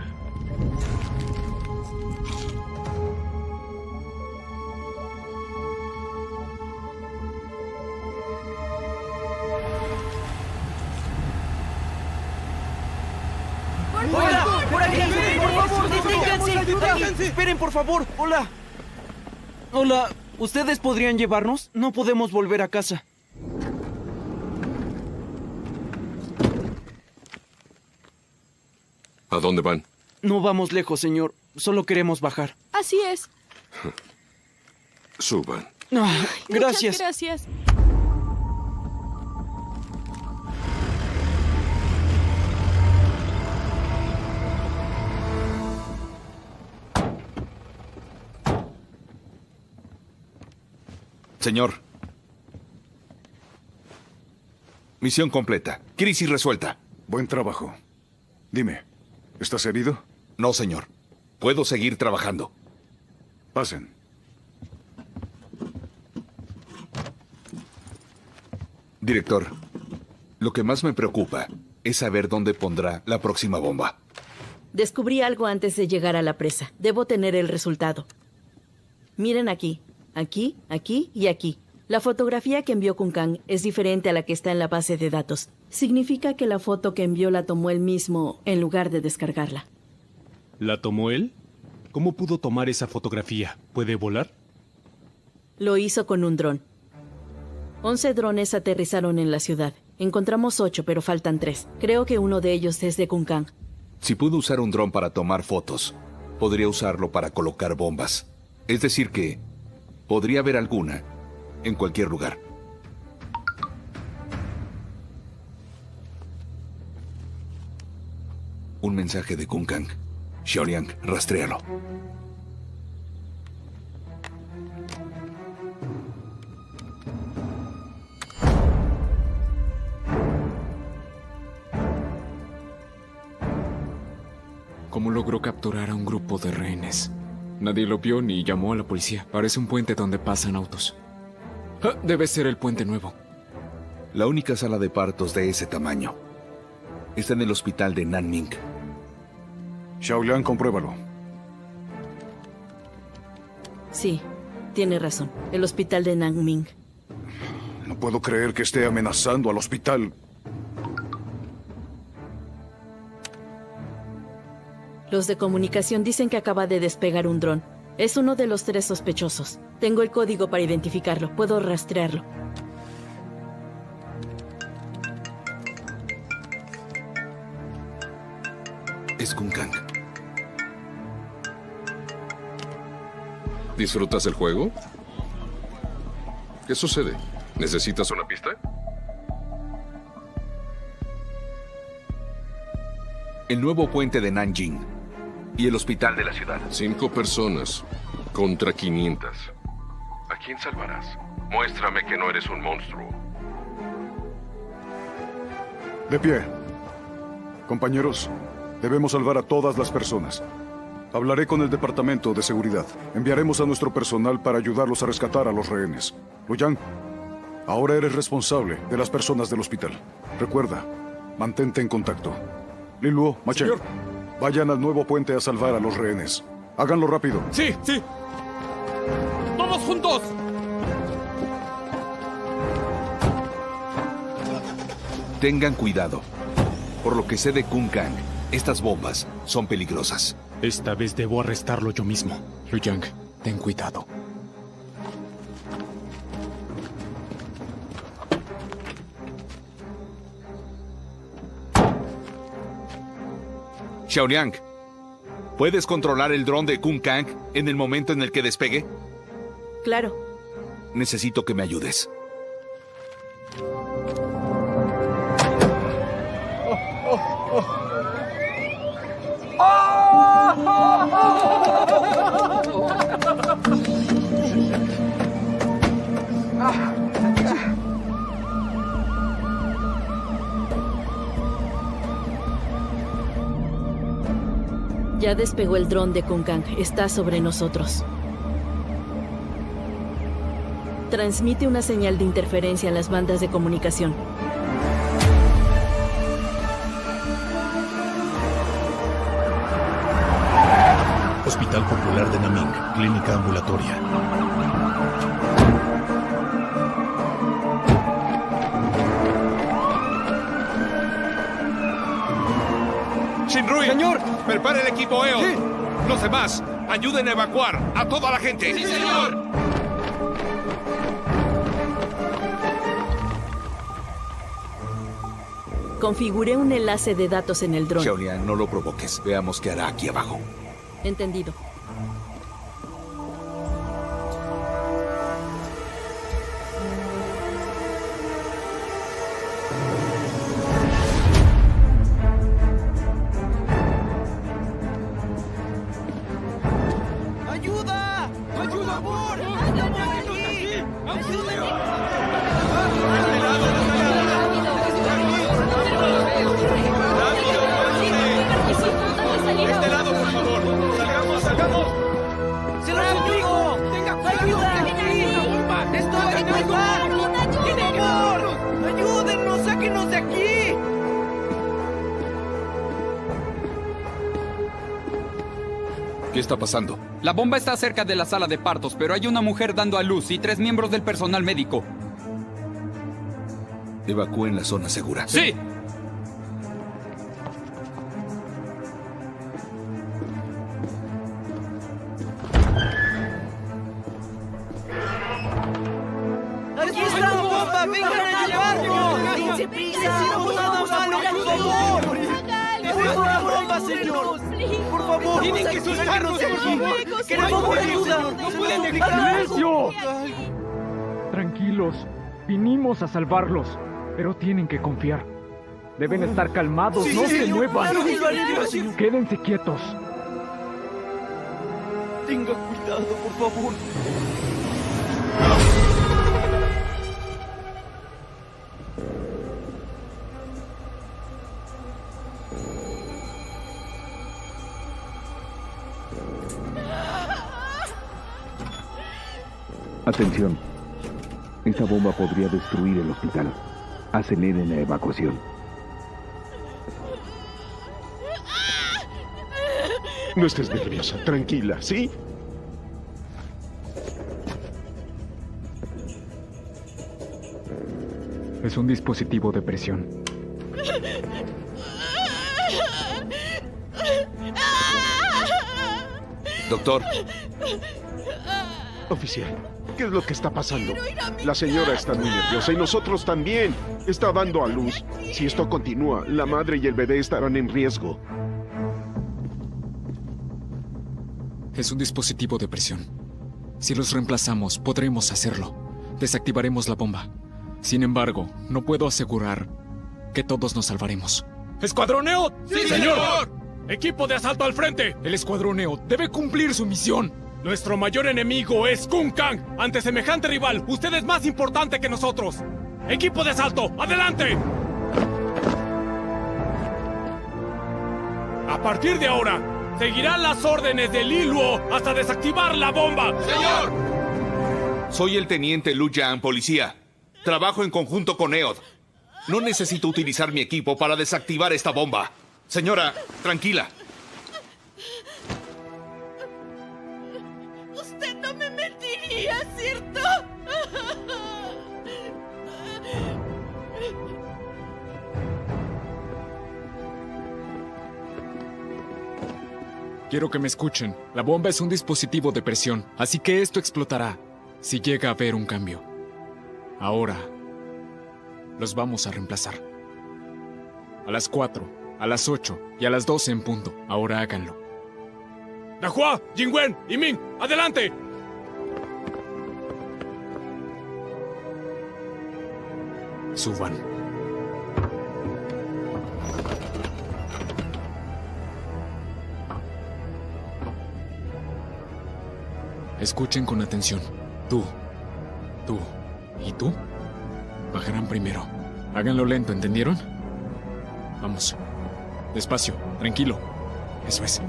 Speaker 7: ¡Hola! ¡Por aquí! ¡Por favor, deténganse! ¡Esperen, por favor! ¡Hola! Hola, ¿ustedes podrían llevarnos? No podemos volver a casa.
Speaker 15: ¿A dónde van?
Speaker 7: No vamos lejos, señor. Solo queremos bajar.
Speaker 17: Así es.
Speaker 15: Suban.
Speaker 7: Gracias.
Speaker 17: Muchas gracias.
Speaker 4: Señor. Misión completa. Crisis resuelta.
Speaker 12: Buen trabajo. Dime, ¿estás herido?
Speaker 4: No, señor. Puedo seguir trabajando.
Speaker 12: Pasen.
Speaker 4: Director, lo que más me preocupa es saber dónde pondrá la próxima bomba.
Speaker 13: Descubrí algo antes de llegar a la presa. Debo tener el resultado. Miren aquí. Aquí, aquí y aquí. La fotografía que envió Kun Kang es diferente a la que está en la base de datos. Significa que la foto que envió la tomó él mismo en lugar de descargarla.
Speaker 2: ¿La tomó él? ¿Cómo pudo tomar esa fotografía? ¿Puede volar?
Speaker 13: Lo hizo con un dron. 11 drones aterrizaron en la ciudad. Encontramos 8, pero faltan 3. Creo que uno de ellos es de Kun Kang.
Speaker 4: Si pudo usar un dron para tomar fotos, podría usarlo para colocar bombas. Es decir que podría haber alguna en cualquier lugar. Un mensaje de Kun Kang. Xiaoliang, rastréalo.
Speaker 1: ¿Cómo logró capturar a un grupo de rehenes? Nadie lo vio ni llamó a la policía. Parece un puente donde pasan autos. Debe ser el puente nuevo.
Speaker 4: La única sala de partos de ese tamaño está en el hospital de Nanming.
Speaker 12: Xiaoliang, compruébalo.
Speaker 13: Sí, tiene razón. El hospital de Nanming.
Speaker 12: No puedo creer que esté amenazando al hospital.
Speaker 13: Los de comunicación dicen que acaba de despegar un dron. Es uno de los 3 sospechosos. Tengo el código para identificarlo. Puedo rastrearlo.
Speaker 4: Es Kunkang.
Speaker 15: ¿Disfrutas el juego? ¿Qué sucede? ¿Necesitas una pista?
Speaker 4: El nuevo puente de Nanjing y el hospital de la ciudad.
Speaker 15: 5 personas contra 500. ¿A quién salvarás? Muéstrame que no eres un monstruo.
Speaker 12: De pie. Compañeros, debemos salvar a todas las personas. Hablaré con el Departamento de Seguridad. Enviaremos a nuestro personal para ayudarlos a rescatar a los rehenes. Luyang, ahora eres responsable de las personas del hospital. Recuerda, mantente en contacto. Liluo, Mache, vayan al nuevo puente a salvar a los rehenes. Háganlo rápido.
Speaker 8: Sí, sí. ¡Todos juntos!
Speaker 4: Tengan cuidado. Por lo que sé de Kunkang, estas bombas son peligrosas.
Speaker 16: Esta vez debo arrestarlo yo mismo.
Speaker 1: Luyang, ten cuidado.
Speaker 4: Xiaoliang, ¿puedes controlar el dron de Kunkang en el momento en el que despegue?
Speaker 13: Claro.
Speaker 4: Necesito que me ayudes.
Speaker 13: Ya despegó el dron de Kunkang. Está sobre nosotros. Transmite una señal de interferencia en las bandas de comunicación.
Speaker 16: Hospital Popular de Naming, clínica ambulatoria.
Speaker 4: Shinrui,
Speaker 7: ¡Señor!
Speaker 4: prepara el equipo EO.
Speaker 7: Sí.
Speaker 4: Los demás, ayuden a evacuar a toda la gente.
Speaker 8: ¡Sí, señor!
Speaker 13: Configuré un enlace de datos en el dron.
Speaker 4: Xiaoliang, no lo provoques. Veamos qué hará aquí abajo.
Speaker 13: Entendido.
Speaker 7: ¡Ayuda! ¡Ayuda, por favor! ¡Estamos aquí!
Speaker 8: ¡Este lado, por favor! ¡Salgamos, salgamos!
Speaker 7: ¡Se los digo! ¡Ayuda! ¡Esto va a pasar! ¡Por favor! ¡Ayúdennos! ¡Sáquenos de aquí!
Speaker 4: ¿Qué está pasando?
Speaker 18: La bomba está cerca de la sala de partos, pero hay una mujer dando a luz y 3 miembros del personal médico.
Speaker 4: Evacúen la zona segura.
Speaker 18: ¡Sí!
Speaker 7: ¡Aquí está la bomba! ¡Vengan a llevarnos! ¡Dense prisa! ¡No nada malo, por favor! ¡Dejo la bomba, señor! ¡Por favor!
Speaker 8: ¡Tienen que soltarnos de aquí!
Speaker 7: ¡Queremos ayuda!
Speaker 8: ¡No pueden dejarnos!
Speaker 19: ¡Silencio! Tranquilos, vinimos a salvarlos, pero tienen que confiar. Deben estar calmados,
Speaker 7: Sí,
Speaker 19: no se
Speaker 7: señor.
Speaker 19: muevan.
Speaker 7: Claro que lo haremos, señor.
Speaker 19: Quédense quietos.
Speaker 7: Tenga cuidado, por favor.
Speaker 20: Atención. Esta bomba podría destruir el hospital. Aceleren la evacuación.
Speaker 11: No estés nerviosa, tranquila, ¿sí?
Speaker 19: Es un dispositivo de presión.
Speaker 4: Doctor.
Speaker 11: Oficial, ¿qué es lo que está pasando? La señora está muy nerviosa y nosotros también. Está dando a luz. Si esto continúa, la madre y el bebé estarán en riesgo.
Speaker 1: Es un dispositivo de presión. Si los reemplazamos, podremos hacerlo. Desactivaremos la bomba. Sin embargo, no puedo asegurar que todos nos salvaremos.
Speaker 2: ¡Escuadrón EOD! ¡Sí, señor! ¡Equipo de asalto al frente!
Speaker 1: El Escuadrón EOD debe cumplir su misión.
Speaker 2: Nuestro mayor enemigo es Kung Kang. Ante semejante rival, usted es más importante que nosotros. ¡Equipo de asalto, adelante! A partir de ahora, seguirán las órdenes de Li Luo hasta desactivar la bomba.
Speaker 4: ¡Señor! Soy el teniente Lu Yang, policía. Trabajo en conjunto con EOD. No necesito utilizar mi equipo para desactivar esta bomba. Señora, tranquila.
Speaker 17: Usted no me mentiría, ¿cierto?
Speaker 1: Quiero que me escuchen. La bomba es un dispositivo de presión, así que esto explotará si llega a haber un cambio. Ahora, los vamos a reemplazar. A las 4, a las 8 y a las 12 en punto. Ahora háganlo.
Speaker 2: Dahua, Jingwen y Ming, adelante.
Speaker 1: Suban. Escuchen con atención. Tú y tú bajarán primero. Háganlo lento, ¿entendieron? Vamos. Despacio, tranquilo. Eso es.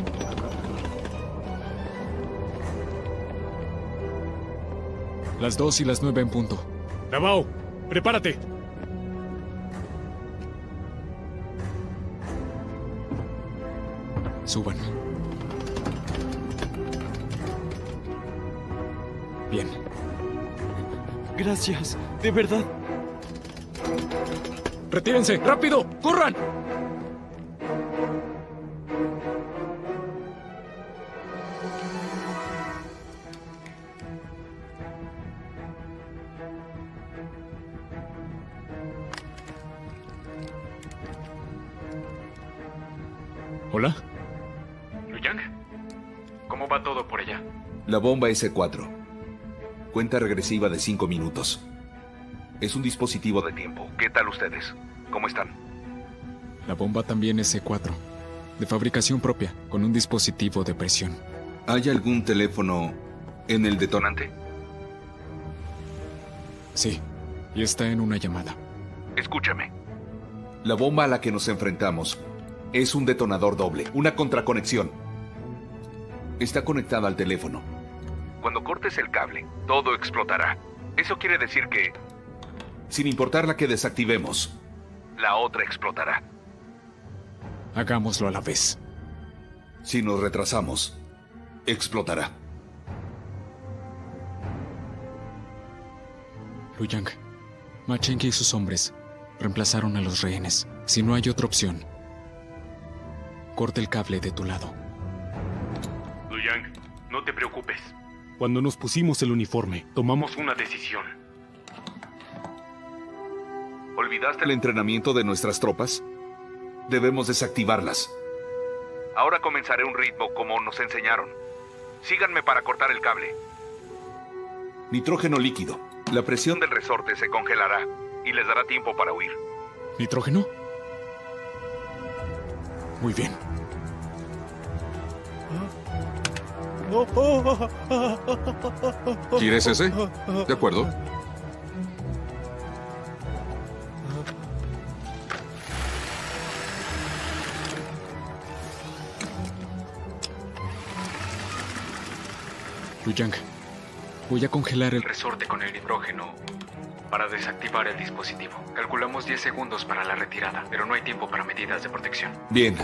Speaker 1: Las 2 y las 9 en punto.
Speaker 2: Davao, prepárate.
Speaker 1: Suban. Bien.
Speaker 7: Gracias, de verdad.
Speaker 1: ¡Retírense! ¡Rápido! ¡Corran! ¿Hola?
Speaker 16: ¿Lu Yang? ¿Cómo va todo por allá?
Speaker 4: La bomba S4. Cuenta regresiva de 5 minutos. Es un dispositivo de tiempo. ¿Qué tal ustedes? ¿Cómo están?
Speaker 1: La bomba también es C4, de fabricación propia, con un dispositivo de presión.
Speaker 4: ¿Hay algún teléfono en el detonante?
Speaker 1: Sí, y está en una llamada.
Speaker 4: Escúchame. La bomba a la que nos enfrentamos es un detonador doble, una contraconexión. Está conectada al teléfono. Cuando cortes el cable, todo explotará. Eso quiere decir que, sin importar la que desactivemos, la otra explotará.
Speaker 1: Hagámoslo a la vez.
Speaker 4: Si nos retrasamos, explotará.
Speaker 1: Lu Yang, Ma Cheng y sus hombres reemplazaron a los rehenes. Si no hay otra opción, corta el cable de tu lado.
Speaker 16: Lu Yang, no te preocupes.
Speaker 2: Cuando nos pusimos el uniforme,
Speaker 16: Tomamos una decisión.
Speaker 4: ¿Olvidaste el entrenamiento de nuestras tropas? Debemos desactivarlas. Ahora comenzaré un ritmo como nos enseñaron. Síganme para cortar el cable. Nitrógeno líquido. La presión del resorte se congelará y les dará tiempo para huir.
Speaker 1: ¿Nitrógeno? Muy bien.
Speaker 15: ¿Quieres ese? De acuerdo.
Speaker 1: Lu Yang, Voy a congelar el resorte con el hidrógeno para desactivar el dispositivo. Calculamos 10 segundos para la retirada, pero no hay tiempo para medidas de protección.
Speaker 4: Bien.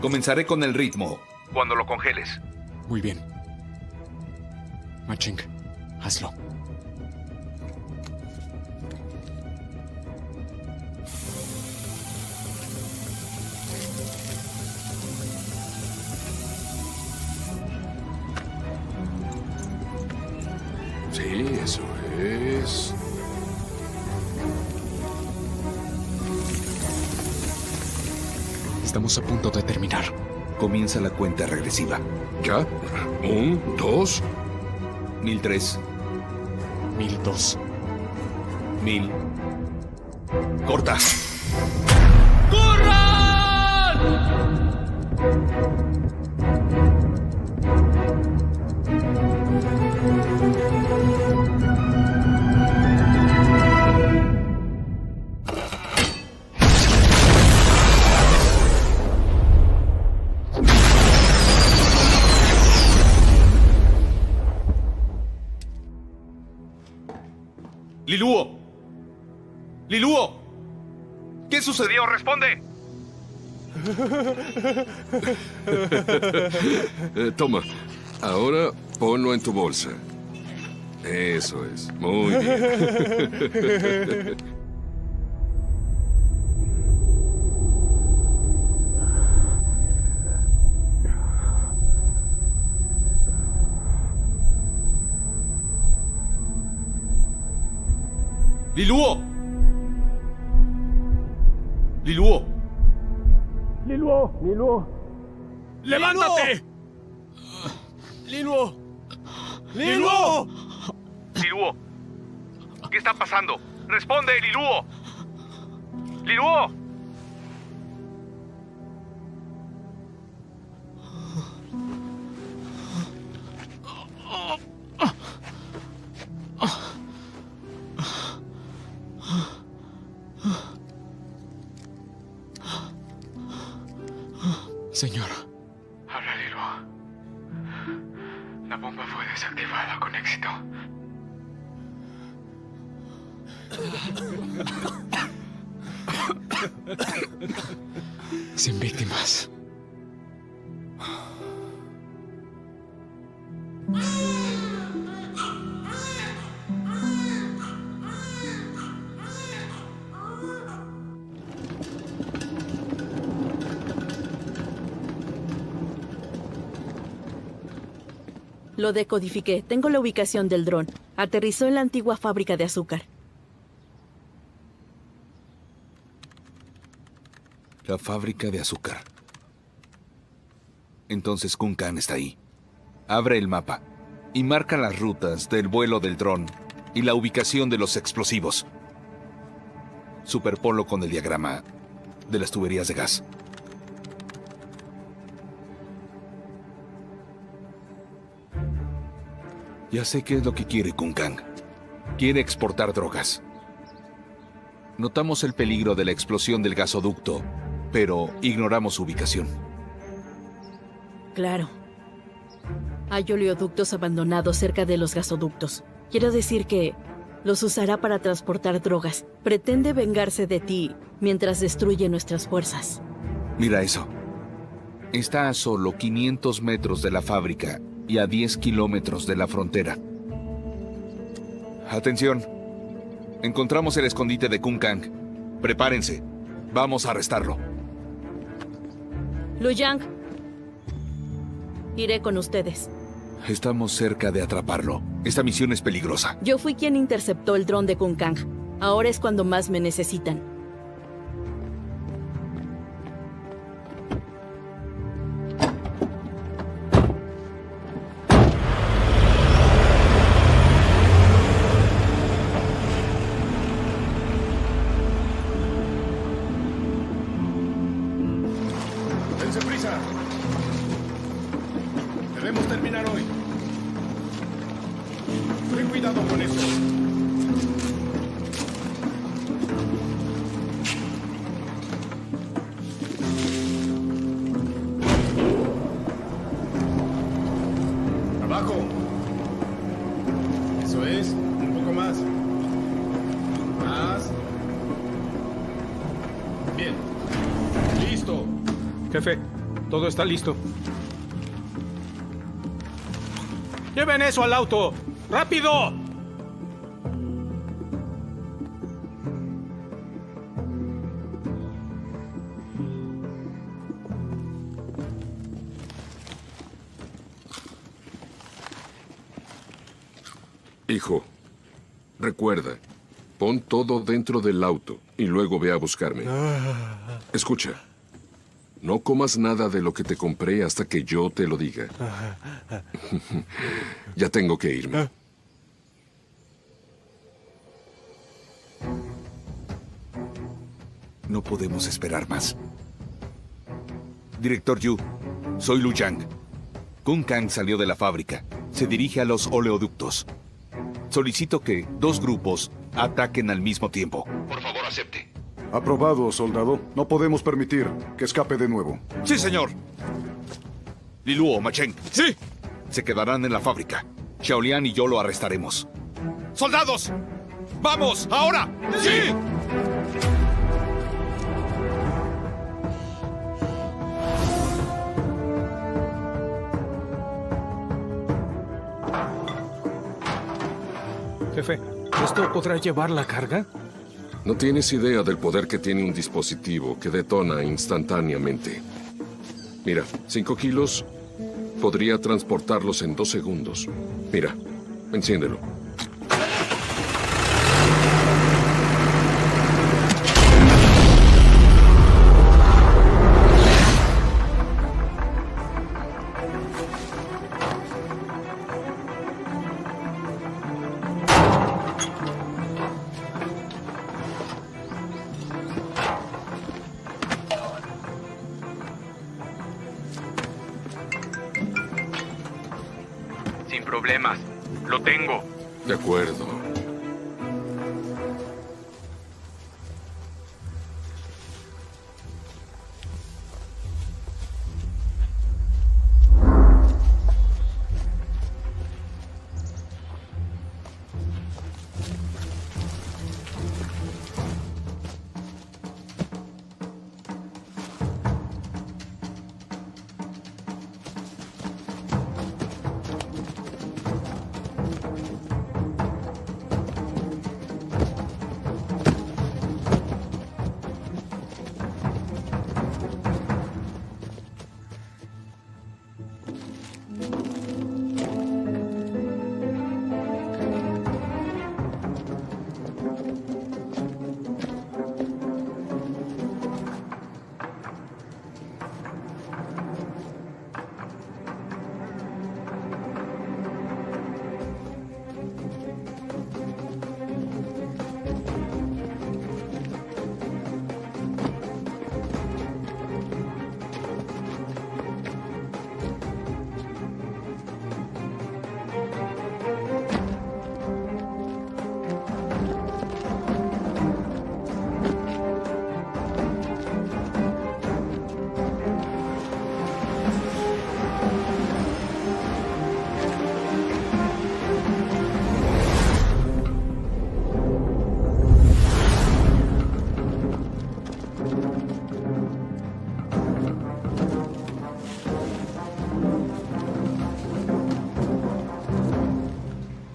Speaker 4: Comenzaré con el ritmo cuando lo congeles.
Speaker 1: Muy bien. Maching, hazlo.
Speaker 15: Sí, eso es.
Speaker 1: Estamos a punto de terminar.
Speaker 4: Comienza la cuenta regresiva.
Speaker 15: ¿Ya? 1, 2.
Speaker 4: 1003.
Speaker 1: 1002.
Speaker 4: 1000. Corta. ¡Liluo! ¡Liluo! ¿Qué sucedió? ¡Responde!
Speaker 15: Toma, ahora ponlo en tu bolsa. Eso es, muy bien.
Speaker 4: ¡Liluo! ¡Liluo!
Speaker 19: ¡Liluo! ¡Liluo!
Speaker 8: ¡Levántate! ¡Liluo! ¡Liluo!
Speaker 4: ¡Liluo! ¿Qué está pasando? ¡Responde, Liluo! ¡Liluo!
Speaker 1: Señor. Habla, Liluo. La bomba fue desactivada con éxito. Sin víctimas.
Speaker 13: Lo decodifiqué. Tengo la ubicación del dron. Aterrizó en la antigua fábrica de azúcar.
Speaker 4: La fábrica de azúcar. Entonces Kunkan está ahí. Abre el mapa y marca las rutas del vuelo del dron y la ubicación de los explosivos. Superponlo con el diagrama de las tuberías de gas. Ya sé qué es lo que quiere Kunkan. Quiere exportar drogas. Notamos el peligro de la explosión del gasoducto, pero ignoramos su ubicación.
Speaker 13: Claro. Hay oleoductos abandonados cerca de los gasoductos. Quiero decir que los usará para transportar drogas. Pretende vengarse de ti mientras destruye nuestras fuerzas.
Speaker 4: Mira eso. Está a solo 500 metros de la fábrica y a 10 kilómetros de la frontera. Atención. Encontramos el escondite de Kunkan. Prepárense. Vamos a arrestarlo.
Speaker 13: Lu Yang. Iré con ustedes.
Speaker 4: Estamos cerca de atraparlo. Esta misión es peligrosa.
Speaker 13: Yo fui quien interceptó el dron de Kunkan. Ahora es cuando más me necesitan.
Speaker 16: ¡Dense prisa! Debemos terminar hoy. Ten cuidado con eso. ¡Abajo!
Speaker 3: Bien. Listo.
Speaker 2: Jefe, todo está listo. ¡Lleven eso al auto! ¡Rápido!
Speaker 15: Hijo, recuerda, pon todo dentro del auto y luego ve a buscarme. Escucha, no comas nada de lo que te compré hasta que yo te lo diga. Ya tengo que irme.
Speaker 4: No podemos esperar más. Director Yu, soy Lu Yang. Kung Kang salió de la fábrica. Se dirige a los oleoductos. Solicito que 2 grupos ataquen al mismo tiempo.
Speaker 6: Por favor, acepte.
Speaker 12: Aprobado, soldado. No podemos permitir que escape de nuevo.
Speaker 4: Sí, señor. Liluo, Macheng. Sí. Se quedarán en la fábrica. Xiaolian y yo lo arrestaremos. ¡Soldados! ¡Vamos! ¡Ahora! ¡Sí!
Speaker 2: Jefe, ¿esto podrá llevar la carga?
Speaker 15: No tienes idea del poder que tiene un dispositivo que detona instantáneamente. Mira, 5 kilos podría transportarlos en 2 segundos. Mira, enciéndelo.
Speaker 19: Sin problemas. Lo tengo.
Speaker 15: De acuerdo.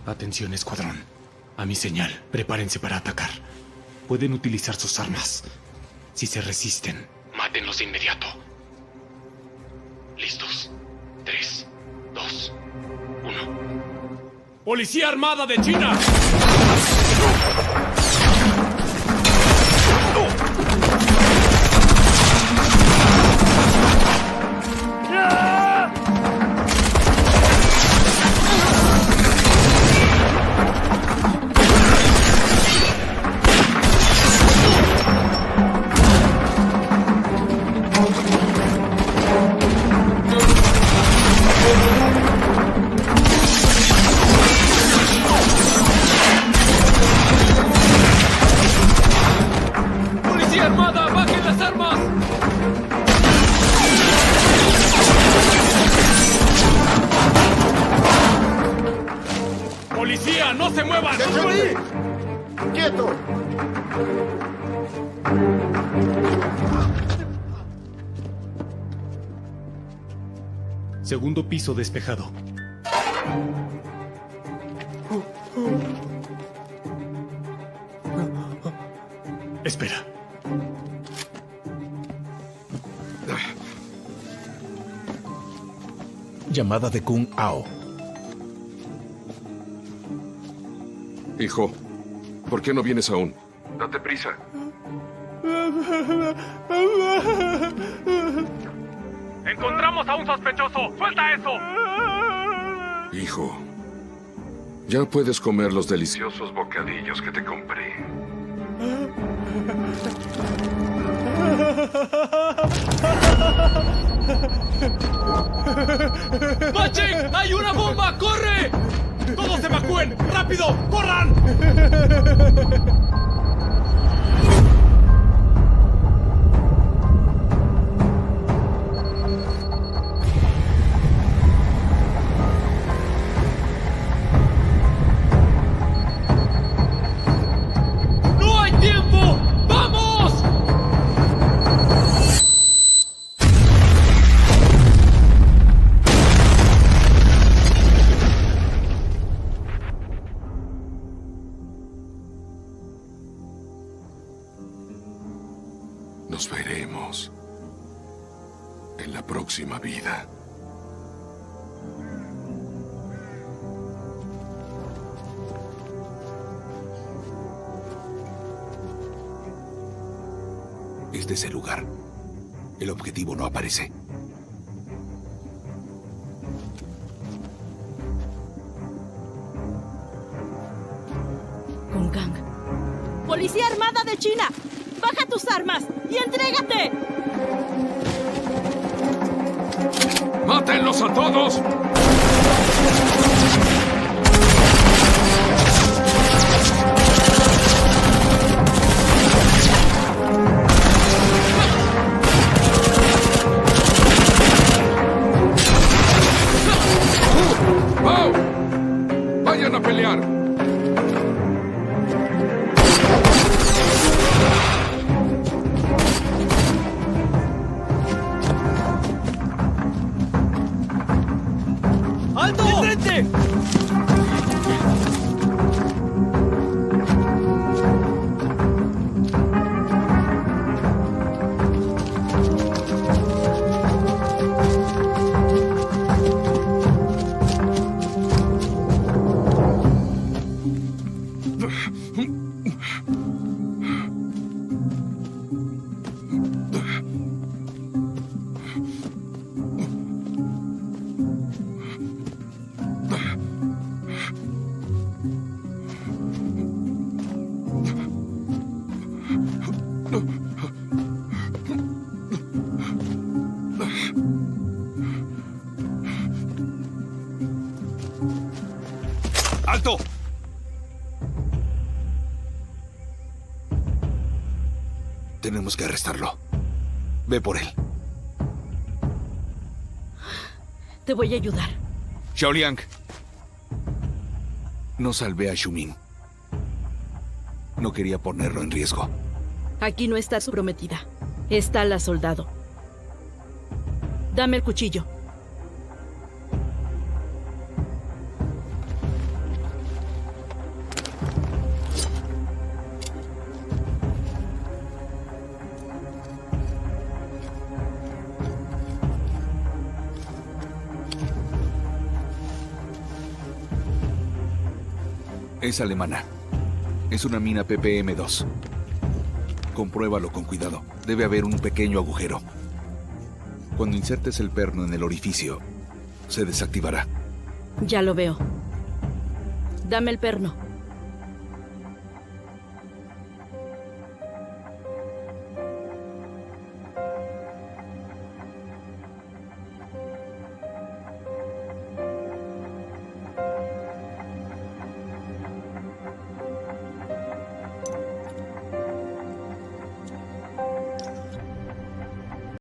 Speaker 21: Atención, escuadrón. A mi señal, prepárense para atacar. Pueden utilizar sus armas. Si se resisten, mátenlos de inmediato. ¿Listos? 3, 2, 1.
Speaker 8: ¡Policía Armada de China!
Speaker 21: Segundo piso despejado. Espera. Llamada de Kung Ao.
Speaker 15: Hijo, ¿por qué no vienes aún?
Speaker 9: Date prisa.
Speaker 19: ¡Encontramos a un sospechoso! ¡Suelta eso!
Speaker 15: Hijo, ya puedes comer los
Speaker 9: Deliciosos bocadillos que te compré.
Speaker 8: ¡Machen! ¡Hay una bomba! ¡Corre! ¡Todos evacúen! ¡Rápido! ¡Corran! ¡No hay tiempo! ¡Vamos!
Speaker 15: Nos veremos en la próxima vida.
Speaker 4: Este es el lugar. El objetivo no aparece.
Speaker 13: Kung Kang. ¡Policía Armada de China! ¡Baja tus armas y entrégate!
Speaker 15: ¡Mátenlos a todos! ¡Wow! ¡Vayan a pelear!
Speaker 8: ¡Alto! ¡Detente!
Speaker 4: ¡Alto! Tenemos que arrestarlo. Ve por él.
Speaker 13: Te voy a ayudar.
Speaker 4: Xiaoliang. No salvé a Xiuming. No quería ponerlo en riesgo.
Speaker 13: Aquí no está su prometida. Está la soldado. Dame el cuchillo.
Speaker 4: Es alemana. Es una mina PPM-2. Compruébalo con cuidado. Debe haber un pequeño agujero. Cuando insertes el perno en el orificio, se desactivará.
Speaker 13: Ya lo veo. Dame el perno.